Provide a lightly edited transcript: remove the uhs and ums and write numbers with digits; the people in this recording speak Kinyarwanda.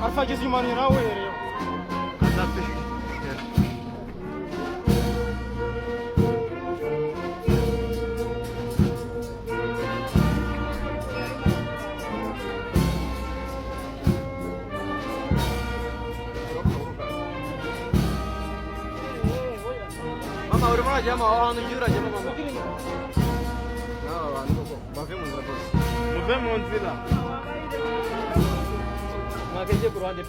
arfagis di maniera io. Mama urma aja mau anu jujur aja mama. Nah, anu kok. Movemos depois. Movemos onde vila. Mas que dia por onde é